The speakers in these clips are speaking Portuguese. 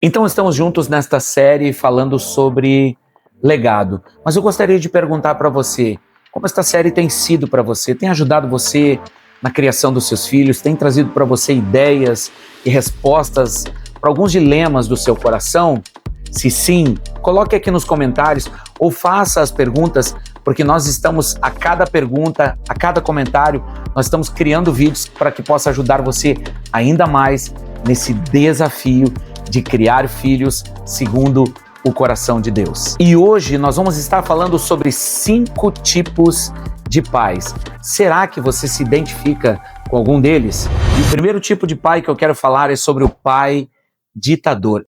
Então estamos juntos nesta série falando sobre legado. Mas eu gostaria de perguntar para você, como esta série tem sido para você? Tem ajudado você na criação dos seus filhos? Tem trazido para você ideias e respostas para alguns dilemas do seu coração? Se sim, coloque aqui nos comentários ou faça as perguntas, porque nós estamos, a cada pergunta, a cada comentário, nós estamos criando vídeos para que possa ajudar você ainda mais nesse desafio de criar filhos segundo o coração de Deus. E hoje nós vamos estar falando sobre 5 tipos de pais. Será que você se identifica com algum deles? E o primeiro tipo de pai que eu quero falar é sobre o pai ditador.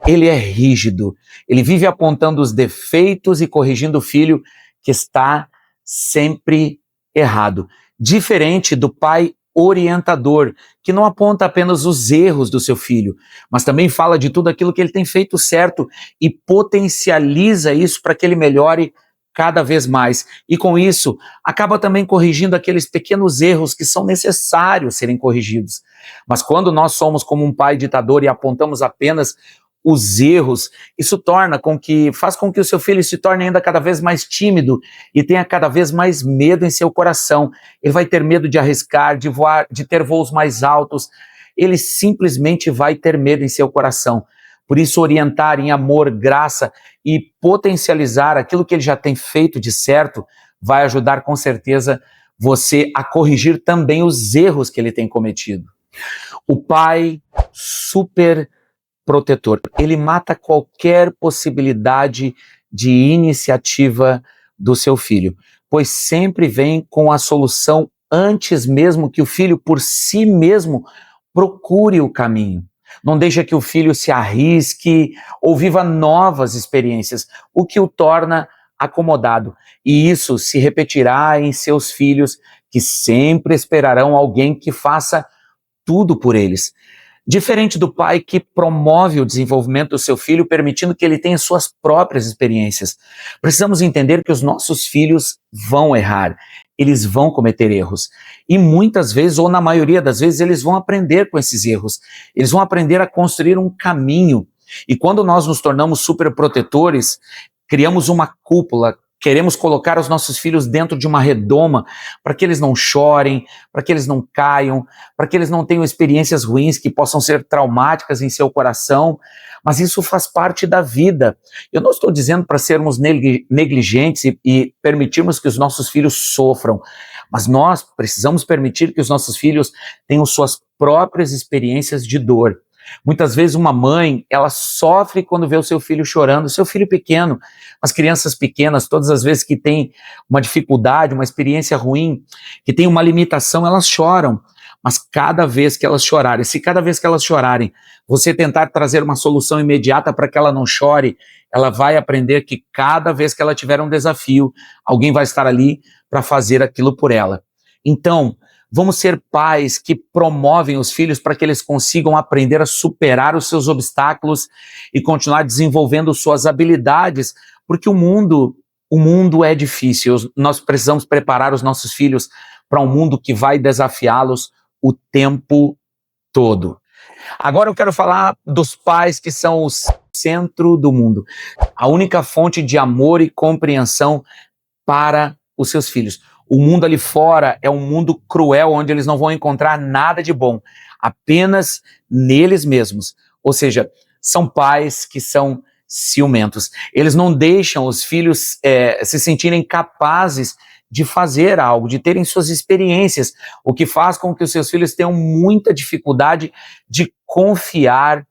Ele é rígido, ele vive apontando os defeitos e corrigindo o filho que está sempre errado. Diferente do pai orientador, que não aponta apenas os erros do seu filho, mas também fala de tudo aquilo que ele tem feito certo e potencializa isso para que ele melhore cada vez mais. E com isso, acaba também corrigindo aqueles pequenos erros que são necessários serem corrigidos. Mas quando nós somos como um pai ditador e apontamos apenas os erros, isso faz com que o seu filho se torne ainda cada vez mais tímido e tenha cada vez mais medo em seu coração. Ele vai ter medo de arriscar, de voar, de ter voos mais altos. Ele simplesmente vai ter medo em seu coração. Por isso, orientar em amor, graça e potencializar aquilo que ele já tem feito de certo vai ajudar com certeza você a corrigir também os erros que ele tem cometido. O pai super protetor. Ele mata qualquer possibilidade de iniciativa do seu filho, pois sempre vem com a solução antes mesmo que o filho por si mesmo procure o caminho. Não deixa que o filho se arrisque ou viva novas experiências, o que o torna acomodado. E isso se repetirá em seus filhos, que sempre esperarão alguém que faça tudo por eles. Diferente do pai que promove o desenvolvimento do seu filho, permitindo que ele tenha suas próprias experiências. Precisamos entender que os nossos filhos vão errar, eles vão cometer erros. E muitas vezes, ou na maioria das vezes, eles vão aprender com esses erros. Eles vão aprender a construir um caminho. E quando nós nos tornamos superprotetores, criamos uma cúpula, queremos colocar os nossos filhos dentro de uma redoma para que eles não chorem, para que eles não caiam, para que eles não tenham experiências ruins que possam ser traumáticas em seu coração, mas isso faz parte da vida. Eu não estou dizendo para sermos negligentes e permitirmos que os nossos filhos sofram, mas nós precisamos permitir que os nossos filhos tenham suas próprias experiências de dor. Muitas vezes uma mãe, ela sofre quando vê o seu filho chorando, o seu filho pequeno. As crianças pequenas, todas as vezes que tem uma dificuldade, uma experiência ruim, que tem uma limitação, elas choram. Mas cada vez que elas chorarem, se cada vez que elas chorarem, você tentar trazer uma solução imediata para que ela não chore, ela vai aprender que cada vez que ela tiver um desafio, alguém vai estar ali para fazer aquilo por ela. Então, vamos ser pais que promovem os filhos para que eles consigam aprender a superar os seus obstáculos e continuar desenvolvendo suas habilidades, porque o mundo é difícil. Nós precisamos preparar os nossos filhos para um mundo que vai desafiá-los o tempo todo. Agora eu quero falar dos pais que são o centro do mundo, a única fonte de amor e compreensão para os seus filhos. O mundo ali fora é um mundo cruel, onde eles não vão encontrar nada de bom, apenas neles mesmos. Ou seja, são pais que são ciumentos. Eles não deixam os filhos se sentirem capazes de fazer algo, de terem suas experiências, o que faz com que os seus filhos tenham muita dificuldade de confiar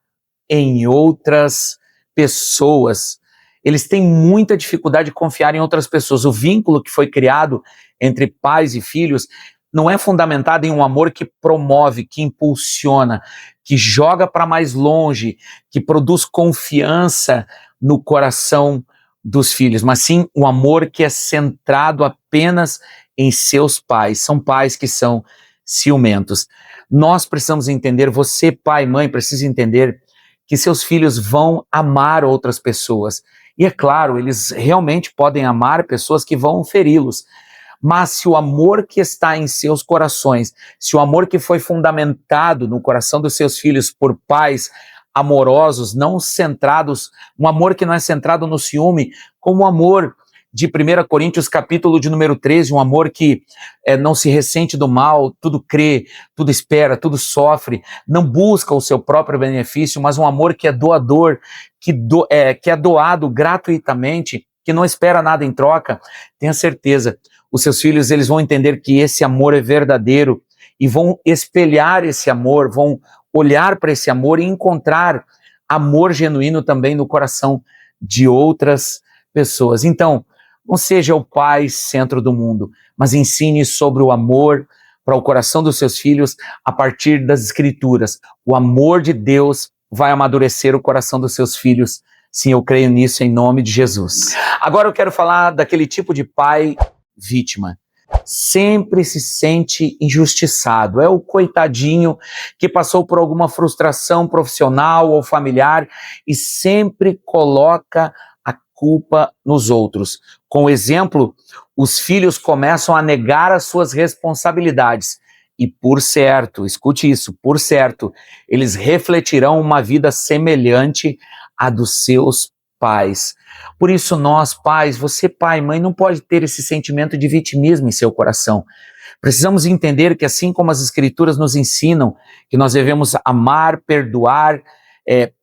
em outras pessoas. Eles têm muita dificuldade de confiar em outras pessoas. O vínculo que foi criado entre pais e filhos não é fundamentado em um amor que promove, que impulsiona, que joga para mais longe, que produz confiança no coração dos filhos, mas sim um amor que é centrado apenas em seus pais. São pais que são ciumentos. Nós precisamos entender, você pai e mãe precisa entender que seus filhos vão amar outras pessoas. E é claro, eles realmente podem amar pessoas que vão feri-los. Mas se o amor que está em seus corações, se o amor que foi fundamentado no coração dos seus filhos por pais amorosos, não centrados, um amor que não é centrado no ciúme, como o amor de 1 Coríntios capítulo de número 13, um amor que não se ressente do mal, tudo crê, tudo espera, tudo sofre, não busca o seu próprio benefício, mas um amor que é doador, que é doado gratuitamente, que não espera nada em troca. Tenha certeza, os seus filhos eles vão entender que esse amor é verdadeiro e vão espelhar esse amor, vão olhar para esse amor e encontrar amor genuíno também no coração de outras pessoas. Então, não seja o pai centro do mundo, mas ensine sobre o amor para o coração dos seus filhos a partir das Escrituras. O amor de Deus vai amadurecer o coração dos seus filhos. Sim, eu creio nisso em nome de Jesus. Agora eu quero falar daquele tipo de pai vítima. Sempre se sente injustiçado, é o coitadinho que passou por alguma frustração profissional ou familiar e sempre coloca a culpa nos outros. Com o exemplo, os filhos começam a negar as suas responsabilidades e, por certo, escute isso, por certo, eles refletirão uma vida semelhante à dos seus pais. Por isso nós, pais, você pai, mãe, não pode ter esse sentimento de vitimismo em seu coração. Precisamos entender que assim como as Escrituras nos ensinam que nós devemos amar, perdoar,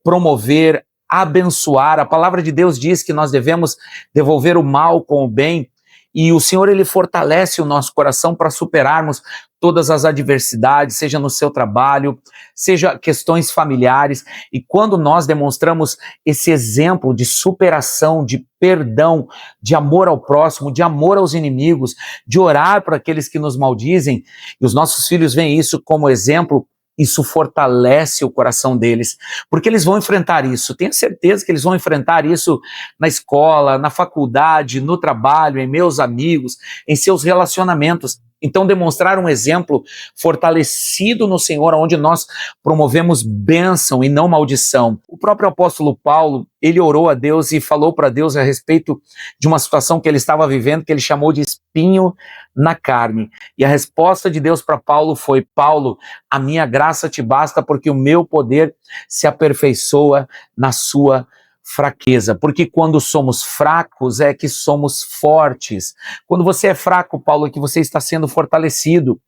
promover, abençoar, a palavra de Deus diz que nós devemos devolver o mal com o bem, e o Senhor ele fortalece o nosso coração para superarmos todas as adversidades, seja no seu trabalho, seja questões familiares, e quando nós demonstramos esse exemplo de superação, de perdão, de amor ao próximo, de amor aos inimigos, de orar para aqueles que nos maldizem, e os nossos filhos veem isso como exemplo, isso fortalece o coração deles, porque eles vão enfrentar isso, tenha certeza que eles vão enfrentar isso na escola, na faculdade, no trabalho, em meus amigos, em seus relacionamentos. Então demonstrar um exemplo fortalecido no Senhor, onde nós promovemos bênção e não maldição. O próprio apóstolo Paulo, ele orou a Deus e falou para Deus a respeito de uma situação que ele estava vivendo, que ele chamou de espinho na carne. E a resposta de Deus para Paulo foi: Paulo, a minha graça te basta, porque o meu poder se aperfeiçoa na sua fraqueza, porque quando somos fracos é que somos fortes. Quando você é fraco, Paulo, é que você está sendo fortalecido.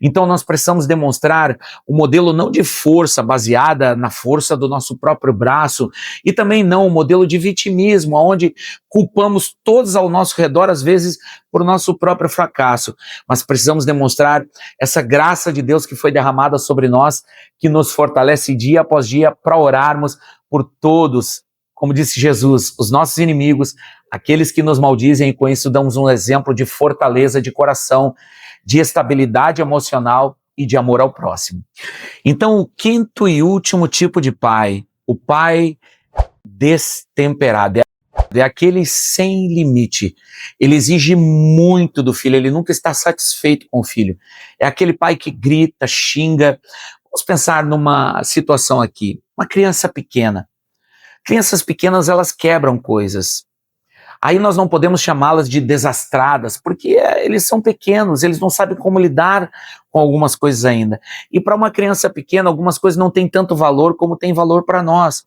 Então nós precisamos demonstrar um modelo não de força baseada na força do nosso próprio braço, e também não um modelo de vitimismo, onde culpamos todos ao nosso redor, às vezes, por nosso próprio fracasso. Mas precisamos demonstrar essa graça de Deus que foi derramada sobre nós, que nos fortalece dia após dia para orarmos por todos. Como disse Jesus, os nossos inimigos, aqueles que nos maldizem, e com isso damos um exemplo de fortaleza de coração, de estabilidade emocional e de amor ao próximo. Então, o quinto e último tipo de pai, o pai destemperado, é aquele sem limite. Ele exige muito do filho, ele nunca está satisfeito com o filho. É aquele pai que grita, xinga. Vamos pensar numa situação aqui, uma criança pequena. Crianças pequenas, elas quebram coisas. Aí nós não podemos chamá-las de desastradas, porque eles são pequenos, eles não sabem como lidar com algumas coisas ainda. E para uma criança pequena, algumas coisas não têm tanto valor como tem valor para nós.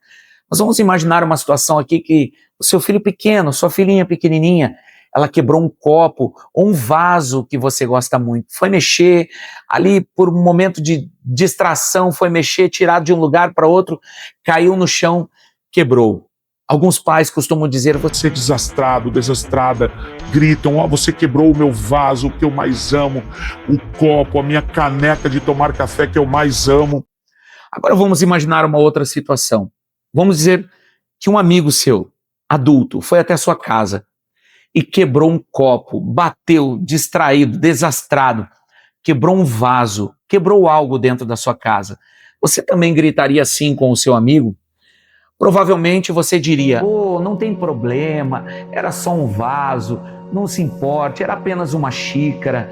Nós vamos imaginar uma situação aqui que o seu filho pequeno, sua filhinha pequenininha, ela quebrou um copo ou um vaso que você gosta muito, foi mexer ali por um momento de distração, foi mexer, tirar de um lugar para outro, caiu no chão, quebrou. Alguns pais costumam dizer: você é desastrado, desastrada, gritam: ó, você quebrou o meu vaso, o que eu mais amo, o copo, a minha caneca de tomar café que eu mais amo. Agora vamos imaginar uma outra situação. Vamos dizer que um amigo seu, adulto, foi até a sua casa e quebrou um copo, bateu, distraído, desastrado, quebrou um vaso, quebrou algo dentro da sua casa. Você também gritaria assim com o seu amigo? Provavelmente você diria: oh, não tem problema, era só um vaso, não se importe, era apenas uma xícara.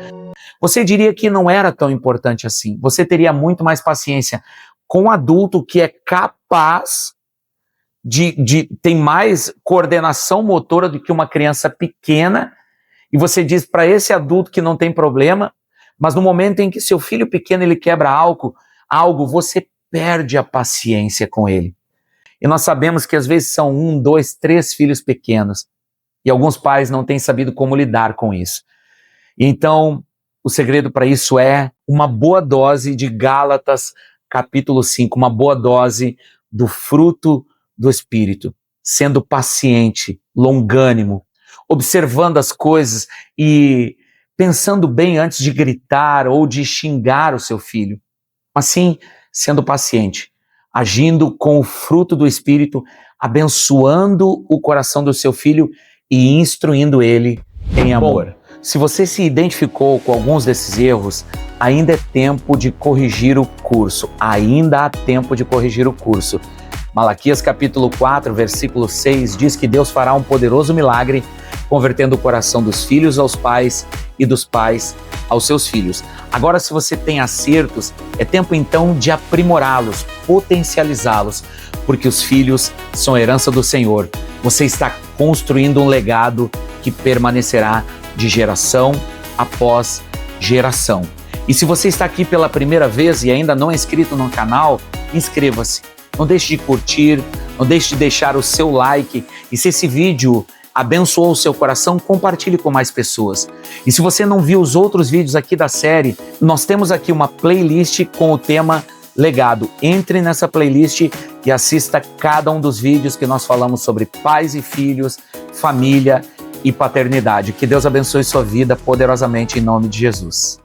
Você diria que não era tão importante assim. Você teria muito mais paciência com um adulto que é capaz tem mais coordenação motora do que uma criança pequena, e você diz para esse adulto que não tem problema, mas no momento em que seu filho pequeno ele quebra algo, você perde a paciência com ele. E nós sabemos que às vezes são 1, 2, 3 filhos pequenos. E alguns pais não têm sabido como lidar com isso. E então, o segredo para isso é uma boa dose de Gálatas, capítulo 5, uma boa dose do fruto do Espírito, sendo paciente, longânimo, observando as coisas e pensando bem antes de gritar ou de xingar o seu filho. Assim, sendo paciente, agindo com o fruto do Espírito, abençoando o coração do seu filho e instruindo ele em amor. Se você se identificou com alguns desses erros, ainda é tempo de corrigir o curso. Ainda há tempo de corrigir o curso. Malaquias capítulo 4, versículo 6 diz que Deus fará um poderoso milagre, convertendo o coração dos filhos aos pais e dos pais aos seus filhos. Agora, se você tem acertos, é tempo então de aprimorá-los, potencializá-los, porque os filhos são herança do Senhor. Você está construindo um legado que permanecerá de geração após geração. E se você está aqui pela primeira vez e ainda não é inscrito no canal, inscreva-se. Não deixe de curtir, não deixe de deixar o seu like. E se esse vídeo abençoou o seu coração, compartilhe com mais pessoas. E se você não viu os outros vídeos aqui da série, nós temos aqui uma playlist com o tema Legado. Entre nessa playlist e assista cada um dos vídeos que nós falamos sobre pais e filhos, família e paternidade. Que Deus abençoe sua vida poderosamente em nome de Jesus.